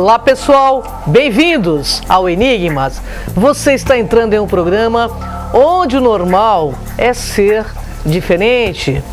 Olá pessoal, bem-vindos ao Enigmas. Você está entrando em um programa onde o normal é ser diferente.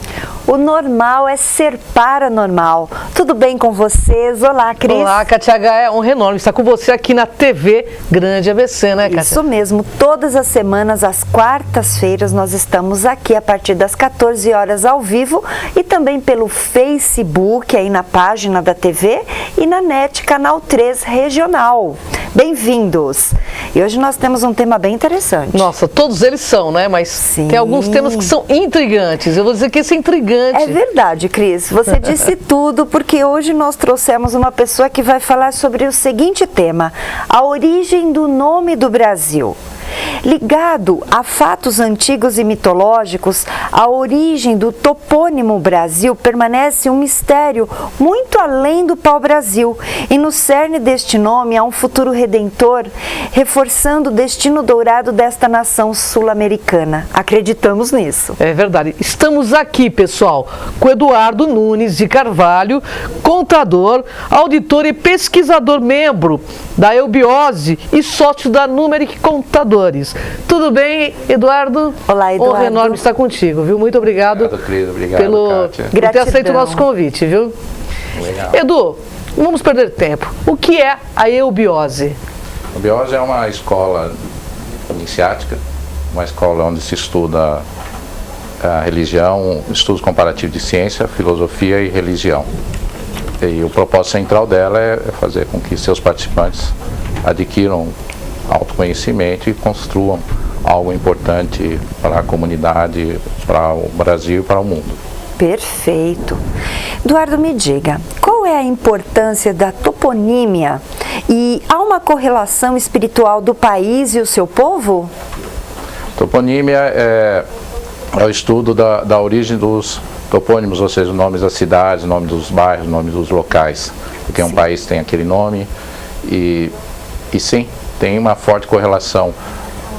O normal é ser paranormal. Tudo bem com vocês? Olá, Cris. Olá, Kátia H. É um enorme estar com você aqui na TV Grande ABC, né, Kátia? Isso mesmo. Todas as semanas, às quartas-feiras, nós estamos aqui a partir das 14 horas ao vivo e também pelo Facebook, aí na página da TV e na NET, Canal 3 Regional. Bem-vindos! E hoje nós temos um tema bem interessante. Nossa, todos eles são, né? Mas Sim. Tem alguns temas que são intrigantes. Eu vou dizer que esse é intrigante. É verdade, Cris. Você disse tudo, porque hoje nós trouxemos uma pessoa que vai falar sobre o seguinte tema: a origem do nome do Brasil. Ligado a fatos antigos e mitológicos, a origem do topônimo Brasil permanece um mistério muito além do pau-brasil. E no cerne deste nome há um futuro redentor, reforçando o destino dourado desta nação sul-americana. Acreditamos nisso. É verdade. Estamos aqui, pessoal, com Eduardo Nunes de Carvalho, contador, auditor e pesquisador, membro da Eubiose e sócio da Numeric Contadores. Tudo bem, Eduardo? Olá, Eduardo. Honra enorme estar contigo, viu? Muito obrigado. Obrigado, querido. Obrigado, por ter aceito o nosso convite, viu? Legal. Edu, não vamos perder tempo. O que é a eubiose? A eubiose é uma escola iniciática, uma escola onde se estuda a religião, estudos comparativos de ciência, filosofia e religião. E o propósito central dela é fazer com que seus participantes adquiram autoconhecimento e construam algo importante para a comunidade, para o Brasil e para o mundo. Perfeito. Eduardo, me diga, qual é a importância da toponímia e há uma correlação espiritual do país e o seu povo? Toponímia é o estudo da origem dos topônimos, ou seja, os nomes das cidades, o nome dos bairros, o nome dos locais, porque um país tem aquele nome e sim, tem uma forte correlação,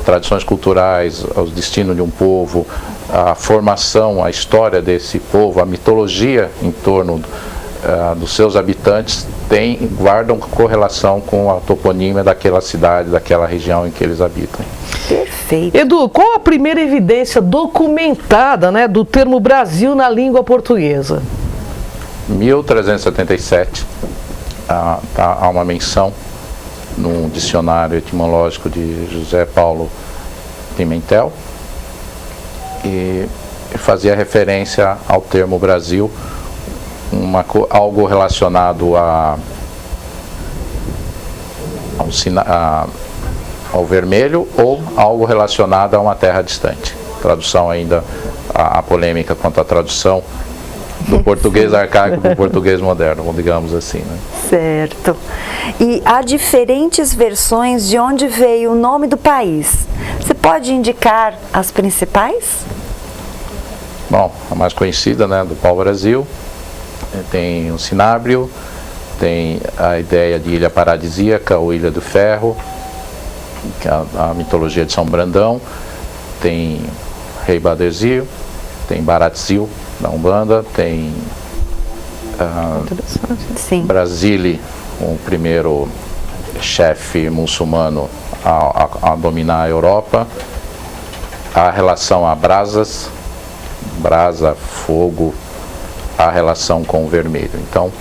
tradições culturais, ao destino de um povo, a formação, a história desse povo, a mitologia em torno dos seus habitantes guardam correlação com a toponímia daquela cidade, daquela região em que eles habitam. Perfeito. Edu, qual a primeira evidência documentada, né, do termo Brasil na língua portuguesa? 1377, há uma menção num dicionário etimológico de José Paulo Pimentel, e fazia referência ao termo Brasil, algo relacionado ao vermelho ou algo relacionado a uma terra distante. Tradução ainda, a polêmica quanto à tradução do português arcaico para o português moderno, digamos assim, né? Certo. E há diferentes versões de onde veio o nome do país. Você pode indicar as principais? Bom, a mais conhecida, né, do pau-brasil, tem o cinábrio, tem a ideia de ilha paradisíaca ou ilha do ferro, que é a mitologia de São Brandão, tem Rei Baderzio, tem Baratzil, da Umbanda, tem Brasília, o primeiro chefe muçulmano a dominar a Europa, a relação a brasas, brasa, fogo, a relação com o vermelho. Então,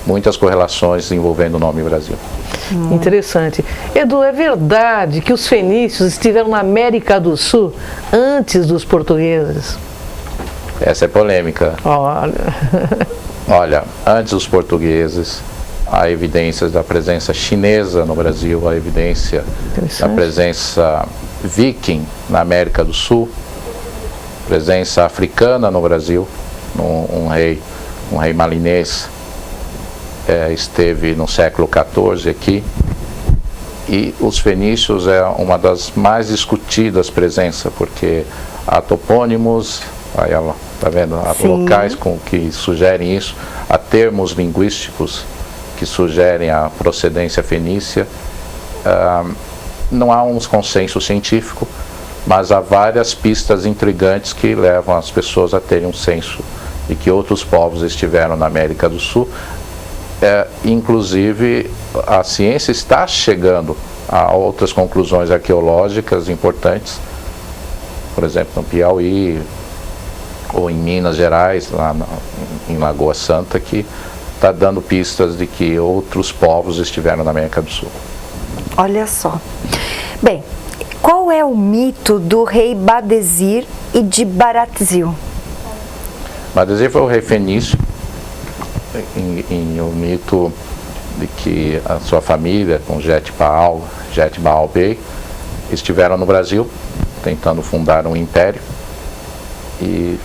muitas correlações envolvendo o nome Brasil. Interessante. Edu, é verdade que os fenícios estiveram na América do Sul antes dos portugueses? Essa é polêmica. Olha, antes dos portugueses, há evidências da presença chinesa no Brasil, há evidência da presença viking na América do Sul, presença africana no Brasil, um rei malinês esteve no século XIV aqui, e os fenícios é uma das mais discutidas presenças, porque há topônimos, aí ela está vendo, há locais que sugerem isso, há termos linguísticos que sugerem a procedência fenícia. Não há um consenso científico, mas há várias pistas intrigantes que levam as pessoas a terem um senso de que outros povos estiveram na América do Sul, inclusive, a ciência está chegando a outras conclusões arqueológicas importantes, por exemplo, no Piauí ou em Minas Gerais, lá em Lagoa Santa, que está dando pistas de que outros povos estiveram na América do Sul. Olha só. Bem, qual é o mito do rei Badesir e de Baratzil? Badesir foi o rei fenício, em um mito de que a sua família, com Jet Baal Bey, estiveram no Brasil tentando fundar um império e,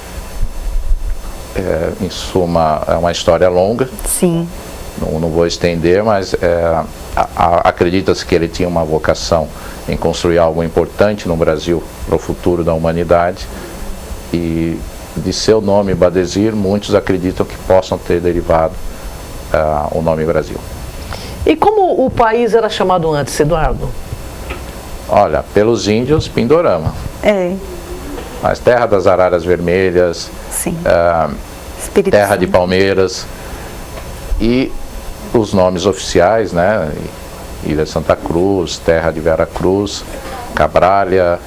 em suma, é uma história longa. Sim. Não vou estender, mas acredita-se que ele tinha uma vocação em construir algo importante no Brasil para o futuro da humanidade, e de seu nome Badesir, muitos acreditam que possam ter derivado o nome Brasil. E como o país era chamado antes, Eduardo? Olha, pelos índios, Pindorama. Mas Terra das Araras Vermelhas, Sim. Terra de Palmeiras, e os nomes oficiais, né? Ilha de Santa Cruz, Terra de Vera Cruz, Cabralha,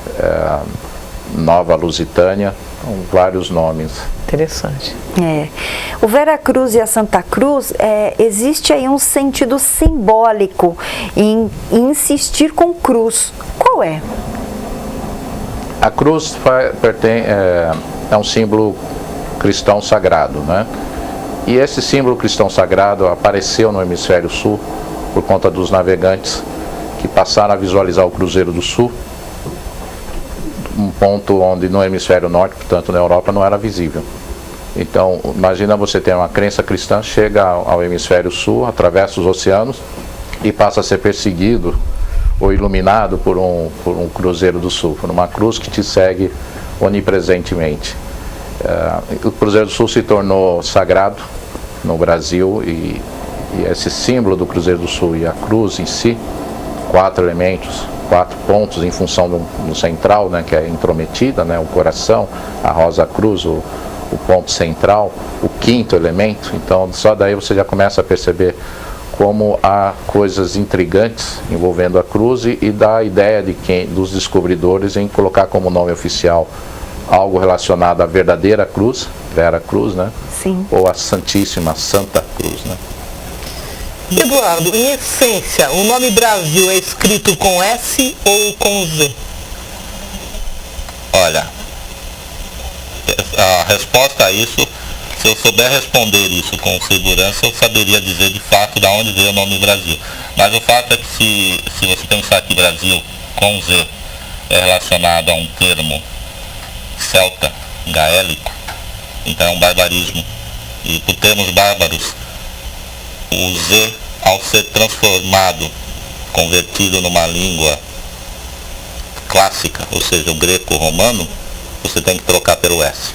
Nova Lusitânia, vários nomes. Interessante. O Vera Cruz e a Santa Cruz, existe aí um sentido simbólico em insistir com cruz. Qual é? A cruz é um símbolo cristão sagrado, né? E esse símbolo cristão sagrado apareceu no Hemisfério Sul por conta dos navegantes que passaram a visualizar o Cruzeiro do Sul, um ponto onde no Hemisfério Norte, portanto na Europa, não era visível. Então, imagina você ter uma crença cristã, chega ao Hemisfério Sul, atravessa os oceanos e passa a ser perseguido ou iluminado por um Cruzeiro do Sul, por uma cruz que te segue onipresentemente. O Cruzeiro do Sul se tornou sagrado no Brasil, e esse símbolo do Cruzeiro do Sul e a cruz em si, 4 elementos, 4 pontos em função do central, né, que é intrometida, né, o coração, a rosa cruz, o ponto central, o 5º elemento. Então só daí você já começa a perceber como há coisas intrigantes envolvendo a cruz, e da ideia dos descobridores em colocar como nome oficial algo relacionado à verdadeira cruz, Vera Cruz, né? Sim. Ou a Santíssima Santa Cruz, né? Eduardo, em essência, o nome Brasil é escrito com S ou com Z? Olha, a resposta a isso, se eu souber responder isso com segurança, eu saberia dizer de fato de onde veio o nome Brasil. Mas o fato é que se você pensar que Brasil com Z é relacionado a um termo celta, gaélico, então é um barbarismo. E por termos bárbaros, o Z, ao ser transformado, convertido numa língua clássica, ou seja, o greco-romano, você tem que trocar pelo S.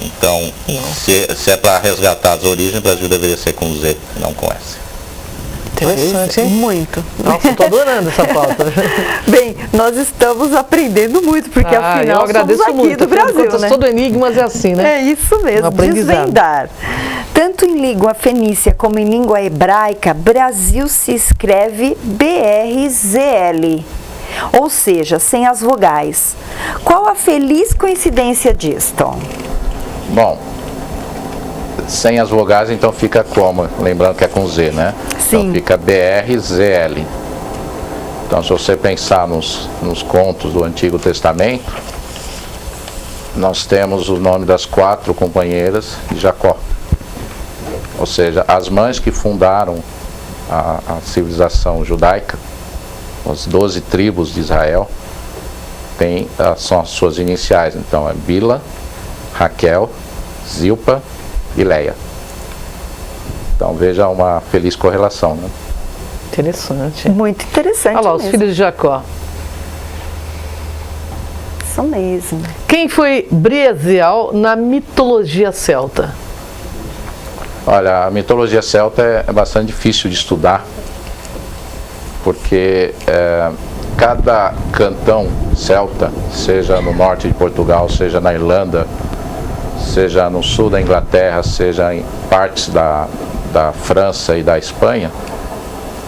Então, se é para resgatar as origens, o Brasil deveria ser com Z, não com S. Interessante, hein? Muito. Nossa, estou adorando essa pauta. Bem, nós estamos aprendendo muito, porque afinal eu agradeço somos aqui muito. do Brasil, né? Todo enigmas é assim, né? É isso mesmo, desvendar. Tanto em língua fenícia como em língua hebraica, Brasil se escreve BRZL, ou seja, sem as vogais. Qual a feliz coincidência disto? Bom, sem as vogais, então fica como? Lembrando que é com Z, né? Sim. Então fica BRZL. Então, se você pensar nos contos do Antigo Testamento, nós temos o nome das 4 companheiras de Jacó. Ou seja, as mães que fundaram a civilização judaica, as 12 tribos de Israel, são as suas iniciais. Então, é Bila, Raquel, Zilpa e Leia. Então veja uma feliz correlação, né? Interessante. Muito interessante. Olha lá, os mesmo. filhos de Jacó. Isso mesmo. Quem foi Brezial na mitologia celta? Olha, a mitologia celta é bastante difícil de estudar, porque cada cantão celta, seja no norte de Portugal, seja na Irlanda, seja no sul da Inglaterra, seja em partes da França e da Espanha,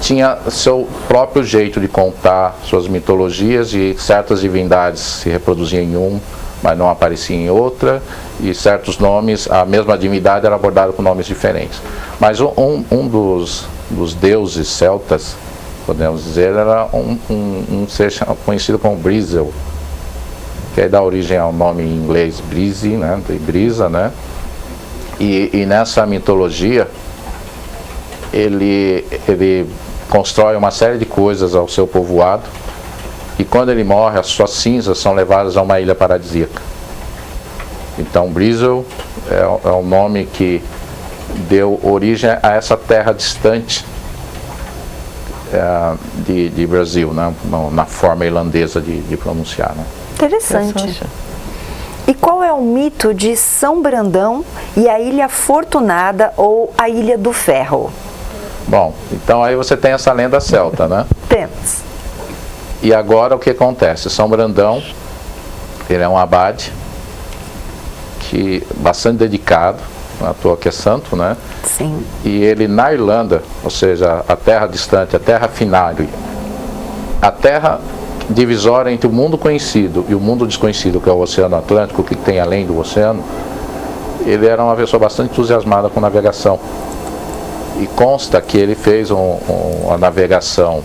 tinha seu próprio jeito de contar suas mitologias, e certas divindades se reproduziam em um, mas não apareciam em outra, e certos nomes, a mesma divindade era abordada com nomes diferentes. Mas um dos deuses celtas, podemos dizer, era um ser conhecido como Brizel, que aí dá origem ao nome em inglês Brise, né, de brisa, né? E nessa mitologia ele constrói uma série de coisas ao seu povoado, e quando ele morre, as suas cinzas são levadas a uma ilha paradisíaca. Então Brizel é o nome que deu origem a essa terra distante de Brasil, né? Na forma irlandesa de pronunciar, né? Interessante. E qual é o mito de São Brandão e a Ilha Fortunada ou a Ilha do Ferro? Bom, então aí você tem essa lenda celta, né? Temos. E agora o que acontece? São Brandão, ele é um abade bastante dedicado, à toa que é santo, né? Sim. E ele na Irlanda, ou seja, a terra distante, a terra final, a terra divisória entre o mundo conhecido e o mundo desconhecido, que é o Oceano Atlântico, o que tem além do oceano, ele era uma pessoa bastante entusiasmada com navegação. E consta que ele fez uma navegação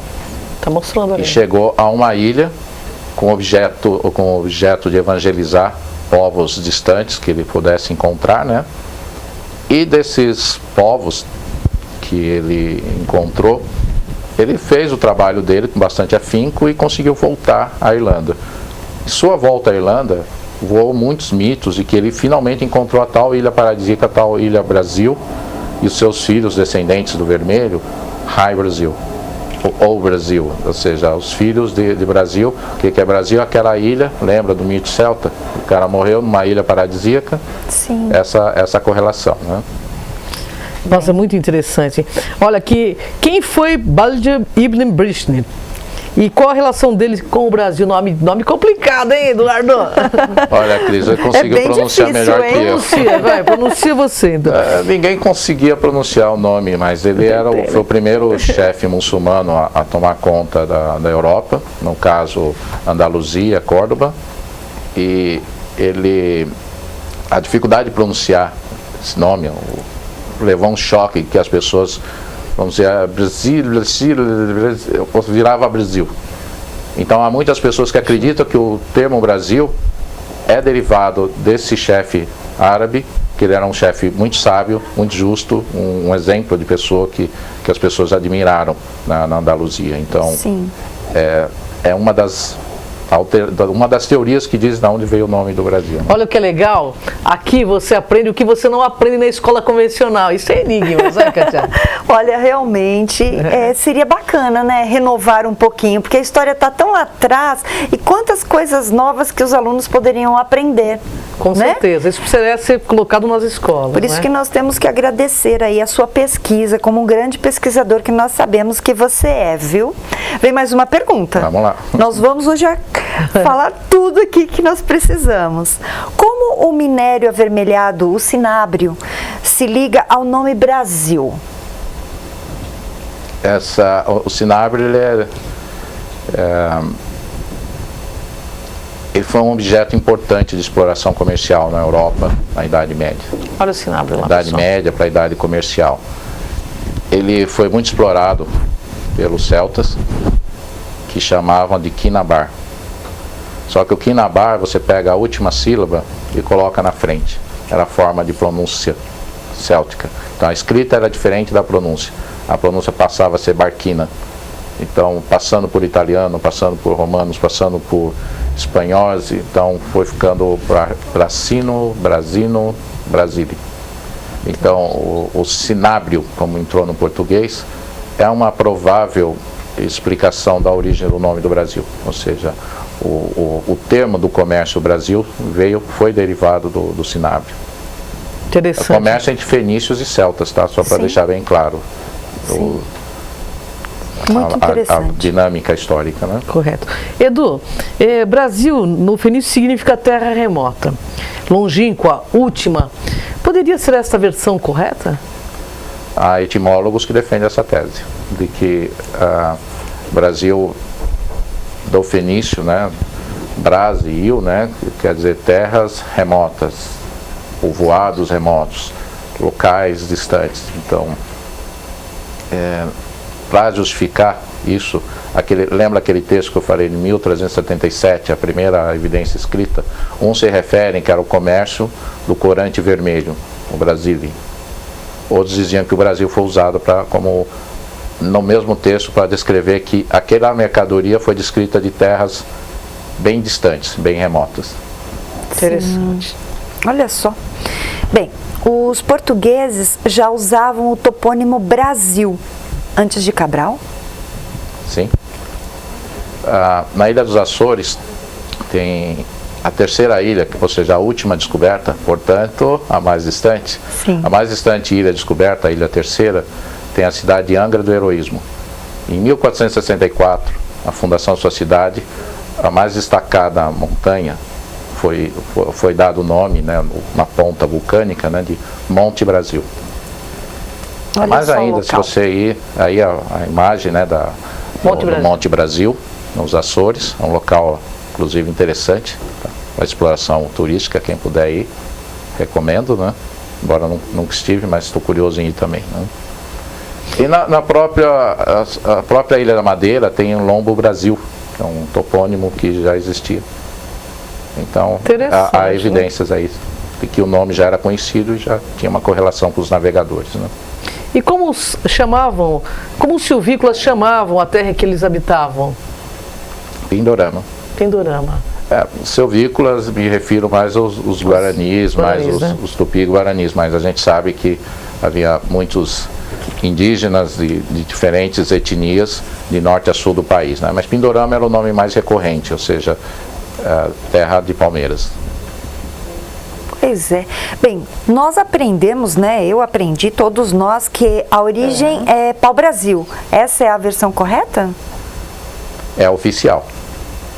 Tá mostrando ali. e chegou a uma ilha com o objeto de evangelizar povos distantes que ele pudesse encontrar, né? E desses povos que ele encontrou, ele fez o trabalho dele com bastante afinco e conseguiu voltar à Irlanda. Em sua volta à Irlanda, voou muitos mitos de que ele finalmente encontrou a tal ilha paradisíaca, a tal ilha Brasil, e os seus filhos descendentes do vermelho, High Brasil, ou Brasil, ou seja, os filhos de Brasil. O que é Brasil? Aquela ilha, lembra do mito celta? O cara morreu numa ilha paradisíaca. Sim. Essa correlação, né? Nossa, é muito interessante. Olha aqui, quem foi Baldur Ibn Brisni? E qual a relação dele com o Brasil? Nome complicado, hein, Eduardo? Olha, Cris, você conseguiu pronunciar difícil, melhor que eu. Pronuncia você, então. Ninguém conseguia pronunciar o nome, mas ele foi o primeiro chefe muçulmano a tomar conta da Europa, no caso Andaluzia, Córdoba, e a dificuldade de pronunciar esse nome levou um choque que as pessoas, vamos dizer, Brasil, virava Brasil. Então há muitas pessoas que acreditam que o termo Brasil é derivado desse chefe árabe, que ele era um chefe muito sábio, muito justo, um exemplo de pessoa que as pessoas admiraram na Andaluzia. Então, sim, é uma das teorias que diz de onde veio o nome do Brasil. Olha o que é legal, aqui você aprende o que você não aprende na escola convencional. Isso é enigma, sabe, Kátia? Olha, realmente seria bacana, né, renovar um pouquinho, porque a história está tão lá atrás, e quantas coisas novas que os alunos poderiam aprender. Com certeza, isso precisaria ser colocado nas escolas. Por isso que nós temos que agradecer aí a sua pesquisa, como um grande pesquisador que nós sabemos que você é, viu? Vem mais uma pergunta. Vamos lá. Nós vamos hoje falar tudo aqui que nós precisamos. Como o minério avermelhado, o cinábrio, se liga ao nome Brasil? O cinábrio, ele foi um objeto importante de exploração comercial na Europa, na Idade Média. Olha o cinábrio lá. Idade Média para a Idade Comercial. Ele foi muito explorado pelos celtas, que chamavam de Quinabar. Só que o Quinabar, você pega a última sílaba e coloca na frente. Era a forma de pronúncia céltica. Então a escrita era diferente da pronúncia. A pronúncia passava a ser barquina. Então, passando por italiano, passando por romanos, passando por espanhóis, então foi ficando Brasino, Brasino, Brasília. Então, o cinábrio, como entrou no português, é uma provável explicação da origem do nome do Brasil. Ou seja, o termo do comércio Brasil foi derivado do cinábrio. Interessante. O comércio entre fenícios e celtas, tá? Só para deixar bem claro. Muito interessante. A dinâmica histórica, né? Correto. Edu, Brasil no fenício significa terra remota, longínqua, última. Poderia ser essa a versão correta? há etimólogos que defendem essa tese, de que o Brasil do fenício, né, Brasil, né, quer dizer terras remotas, povoados remotos, locais distantes. Então, para justificar isso, lembra aquele texto que eu falei de 1377, a primeira evidência escrita? Uns se referem que era o comércio do corante vermelho, o Brasília. Outros diziam que o Brasil foi usado como no mesmo texto para descrever que aquela mercadoria foi descrita de terras bem distantes, bem remotas. Interessante. Olha só. Bem, os portugueses já usavam o topônimo Brasil antes de Cabral? Sim. Na Ilha dos Açores tem a terceira ilha, ou seja, a última descoberta, portanto, a mais distante. Sim. A mais distante ilha descoberta, a ilha terceira, tem a cidade de Angra do Heroísmo. Em 1464, a fundação da sua cidade, a mais destacada montanha, foi dado o nome, né, na ponta vulcânica, né, de Monte Brasil. Olha Mais só ainda, se você ir, aí a imagem, né, do Monte Brasil, nos Açores, é um local, inclusive, interessante, tá? Para exploração turística, quem puder ir, recomendo, né? Embora nunca estive, mas estou curioso em ir também, né? E a própria Ilha da Madeira tem um Lombo Brasil, que é um topônimo que já existia. Então, há evidências aí de que o nome já era conhecido e já tinha uma correlação com os navegadores, né? E como os silvícolas chamavam a terra que eles habitavam? Pindorama. Pindorama. Silvícolas, me refiro mais aos guaranis, mais né? os tupi-guaranis, mas a gente sabe que havia muitos indígenas de diferentes etnias de norte a sul do país, né? Mas Pindorama era o nome mais recorrente, ou seja, terra de palmeiras. Pois é. Bem, nós aprendemos, né? Eu aprendi, todos nós, que a origem é pau-brasil. Essa é a versão correta? É oficial.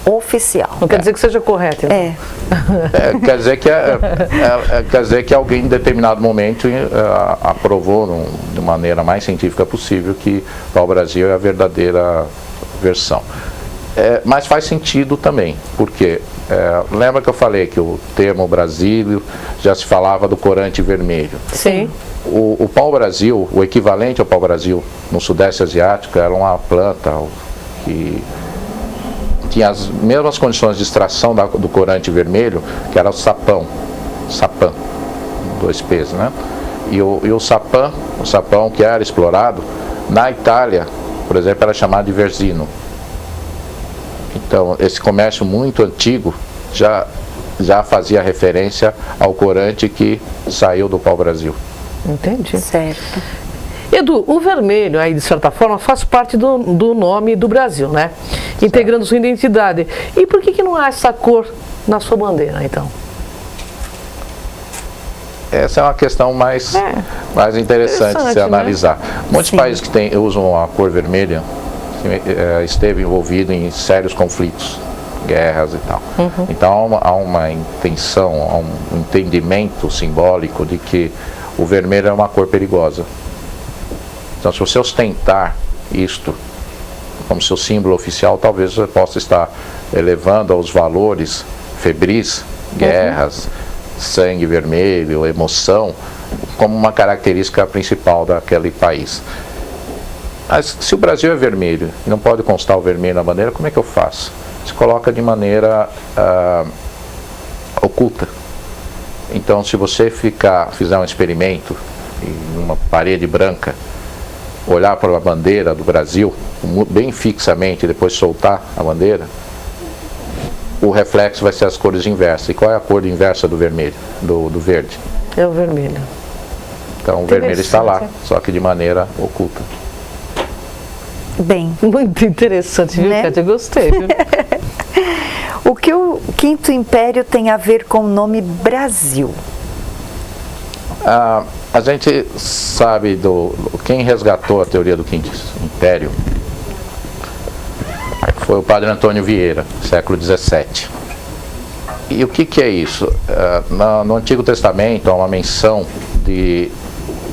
Oficial. Não quer dizer que seja correto. Então. Quer dizer que alguém em determinado momento aprovou de maneira mais científica possível que pau-brasil é a verdadeira versão. Mas faz sentido também, porque lembra que eu falei que o termo Brasílio já se falava do corante vermelho? Sim. O pau-brasil, o equivalente ao pau-brasil no Sudeste Asiático, era uma planta que tinha as mesmas condições de extração do corante vermelho, que era o sapão, 2 P's, né? E o sapão que era explorado, na Itália, por exemplo, era chamado de verzino. Então, esse comércio muito antigo já fazia referência ao corante que saiu do pau-brasil. Entendi. Certo. Edu, o vermelho aí, de certa forma, faz parte do nome do Brasil, né? Certo. Integrando sua identidade. E por que não há essa cor na sua bandeira, então? Essa é uma questão mais interessante de se analisar. Né? Muitos países que usam a cor vermelha esteve envolvido em sérios conflitos, guerras e tal. Então há uma intenção, há um entendimento simbólico de que o vermelho é uma cor perigosa. Então, se você ostentar isto como seu símbolo oficial, talvez você possa estar elevando aos valores febris, guerras, sangue vermelho, emoção, como uma característica principal daquele país. Mas se o Brasil é vermelho e não pode constar o vermelho na bandeira, como é que eu faço? Se coloca de maneira oculta. Então, se você fizer um experimento em uma parede branca, olhar para a bandeira do Brasil bem fixamente e depois soltar a bandeira, o reflexo vai ser as cores inversas. E qual é a cor inversa do vermelho, do verde? É o vermelho. Então o vermelho está lá, só que de maneira oculta. Bem. Muito interessante, viu, Kátia? Eu gostei, viu? O que o Quinto Império tem a ver com o nome Brasil? A gente sabe quem resgatou a teoria do Quinto Império foi o padre Antônio Vieira, século XVII. E o que é isso? No Antigo Testamento há uma menção de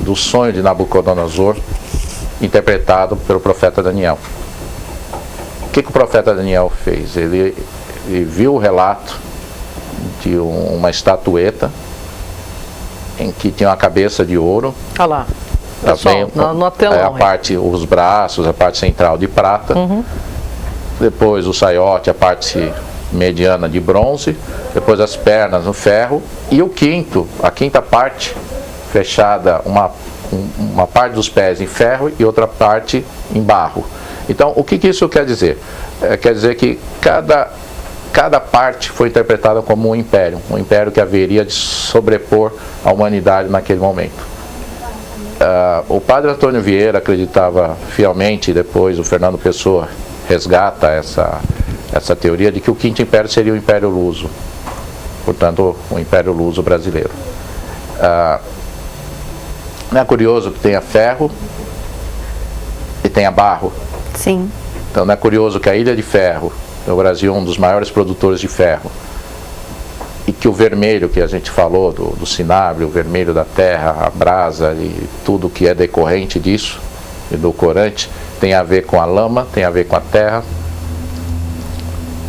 do sonho de Nabucodonosor, interpretado pelo profeta Daniel. O que o profeta Daniel fez? Ele viu o relato de uma estatueta em que tinha uma cabeça de ouro. Olha lá, pessoal, no telão. A parte, os braços, a parte central de prata. Depois o saiote, a parte mediana de bronze. Depois as pernas no ferro. E a quinta parte fechada, uma parte dos pés em ferro e outra parte em barro. Então, o que isso quer dizer? Quer dizer que cada parte foi interpretada como um império que haveria de sobrepor a humanidade naquele momento. O padre Antônio Vieira acreditava fielmente, e depois o Fernando Pessoa resgata essa teoria de que o quinto império seria o Império Luso, portanto, o Império Luso brasileiro. Não é curioso que tenha ferro e tenha barro? Sim. Então não é curioso que a Ilha de Ferro, no Brasil, um dos maiores produtores de ferro, e que o vermelho que a gente falou, do cinábrio, o vermelho da terra, a brasa e tudo que é decorrente disso, e do corante, tem a ver com a lama, tem a ver com a terra,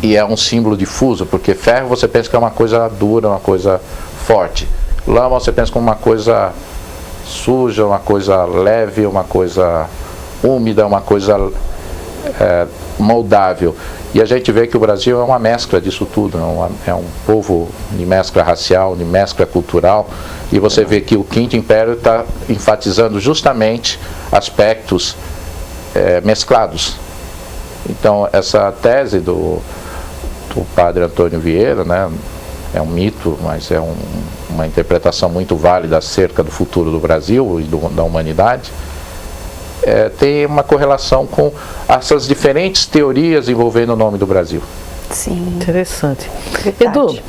e é um símbolo difuso, porque ferro você pensa que é uma coisa dura, uma coisa forte. Lama você pensa como uma coisa suja, uma coisa leve, uma coisa úmida, uma coisa moldável. E a gente vê que o Brasil é uma mescla disso tudo, é um povo de mescla racial, de mescla cultural, e você vê que o Quinto Império está enfatizando justamente aspectos mesclados. Então, essa tese do padre Antônio Vieira, né, é um mito, mas é uma interpretação muito válida acerca do futuro do Brasil e da humanidade, tem uma correlação com essas diferentes teorias envolvendo o nome do Brasil. Sim. Interessante. Verdade. Edu,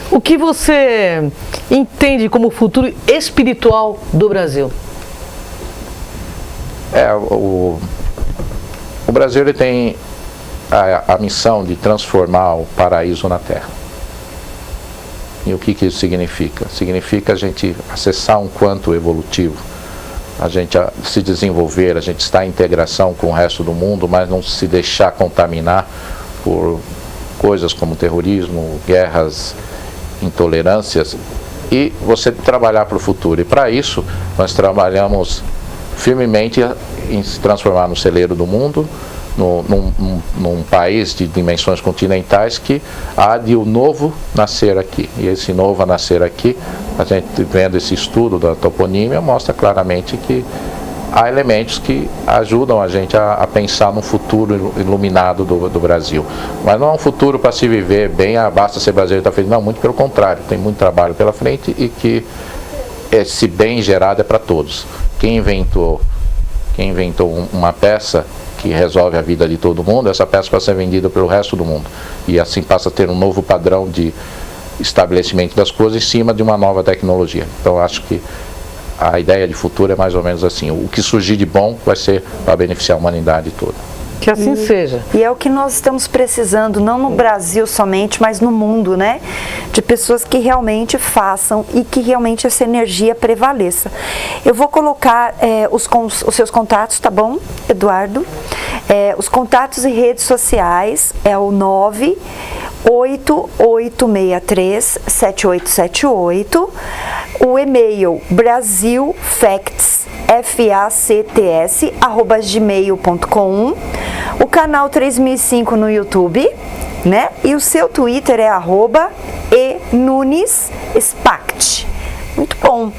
o que você entende como futuro espiritual do Brasil? O Brasil ele tem a missão de transformar o paraíso na Terra. E o que isso significa? Significa a gente acessar um quanto evolutivo, a gente se desenvolver, a gente estar em integração com o resto do mundo, mas não se deixar contaminar por coisas como terrorismo, guerras, intolerâncias, e você trabalhar para o futuro. E para isso, nós trabalhamos firmemente em se transformar no celeiro do mundo, num país de dimensões continentais que há de o novo nascer aqui. E esse novo a nascer aqui, a gente vendo esse estudo da toponímia, mostra claramente que há elementos que ajudam a gente a pensar num futuro iluminado do Brasil. Mas não é um futuro para se viver bem, basta ser brasileiro e estar feliz. Não, muito pelo contrário, tem muito trabalho pela frente e que esse bem gerado é para todos. Quem inventou uma peça que resolve a vida de todo mundo, essa peça vai ser vendida pelo resto do mundo. E assim passa a ter um novo padrão de estabelecimento das coisas em cima de uma nova tecnologia. Então acho que a ideia de futuro é mais ou menos assim. O que surgir de bom vai ser para beneficiar a humanidade toda. Que assim seja. E é o que nós estamos precisando, não no Brasil somente, mas no mundo, né? De pessoas que realmente façam e que realmente essa energia prevaleça. Eu vou colocar os seus contatos, tá bom, Eduardo? Os contatos e redes sociais é o 988637878, o e-mail brasilfacts@gmail.com, o canal 3005 no YouTube, né? E o seu Twitter é @enunespact. Muito bom.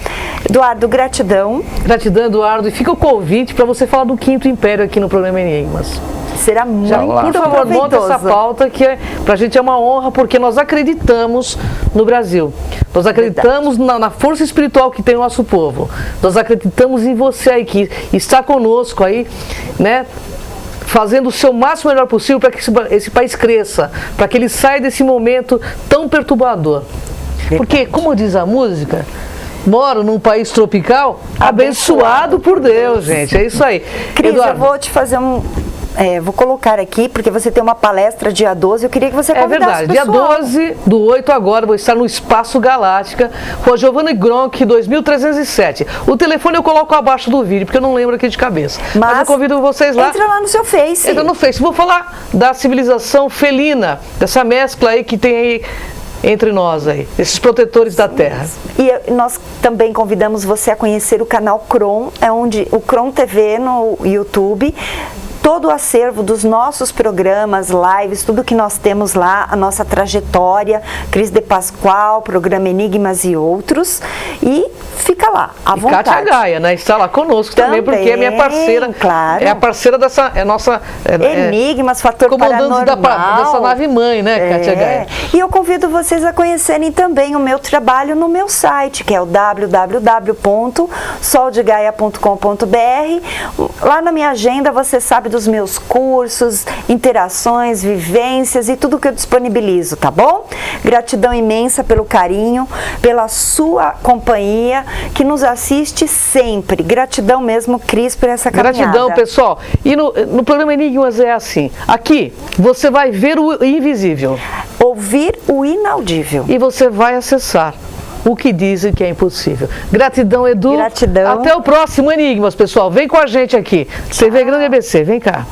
Eduardo, gratidão. Gratidão, Eduardo. E fica o convite para você falar do Quinto Império aqui no programa Enigmas. Será muito Por favor, monta essa pauta que pra gente é uma honra, porque nós acreditamos no Brasil. Nós acreditamos na força espiritual que tem o nosso povo. Nós acreditamos em você aí, que está conosco aí, né? Fazendo o seu máximo melhor possível para que esse país cresça, para que ele saia desse momento tão perturbador. Porque, como diz a música, moro num país tropical abençoado por Deus, gente. É isso aí. Cris, Eduardo, eu vou te fazer vou colocar aqui, porque você tem uma palestra dia 12, eu queria que você convidasse É verdade, o dia pessoal. 12 do 8 agora, vou estar no Espaço Galáctica, Rua Giovanni Gronk, 2307. O telefone eu coloco abaixo do vídeo, porque eu não lembro aqui de cabeça. Mas eu convido vocês lá. Entra lá no seu Face. Entra no Face. Vou falar da civilização felina, dessa mescla aí que tem aí entre nós aí, esses protetores da Terra. E nós também convidamos você a conhecer o canal Kron, onde o Kron TV no YouTube, todo o acervo dos nossos programas, lives, tudo que nós temos lá, a nossa trajetória, Cris de Pascoal, programa Enigmas e outros, e fica lá, à vontade. Kátia Gaia, né? Está lá conosco também, porque é minha parceira. Claro. É a parceira dessa, é nossa... Enigmas, Fator comandante Paranormal. dessa nave-mãe, né, Kátia Gaia? E eu convido vocês a conhecerem também o meu trabalho no meu site, que é o www.soldegaia.com.br. Lá na minha agenda você sabe dos meus cursos, interações, vivências e tudo que eu disponibilizo, tá bom? Gratidão imensa pelo carinho, pela sua companhia, que nos assiste sempre. Gratidão mesmo, Cris, por essa caminhada. Gratidão, pessoal. E no programa Enigmas é assim. Aqui, você vai ver o invisível. Ouvir o inaudível. E você vai acessar o que dizem que é impossível. Gratidão, Edu. Gratidão. Até o próximo Enigmas, pessoal. Vem com a gente aqui. TV Grande ABC, vem cá.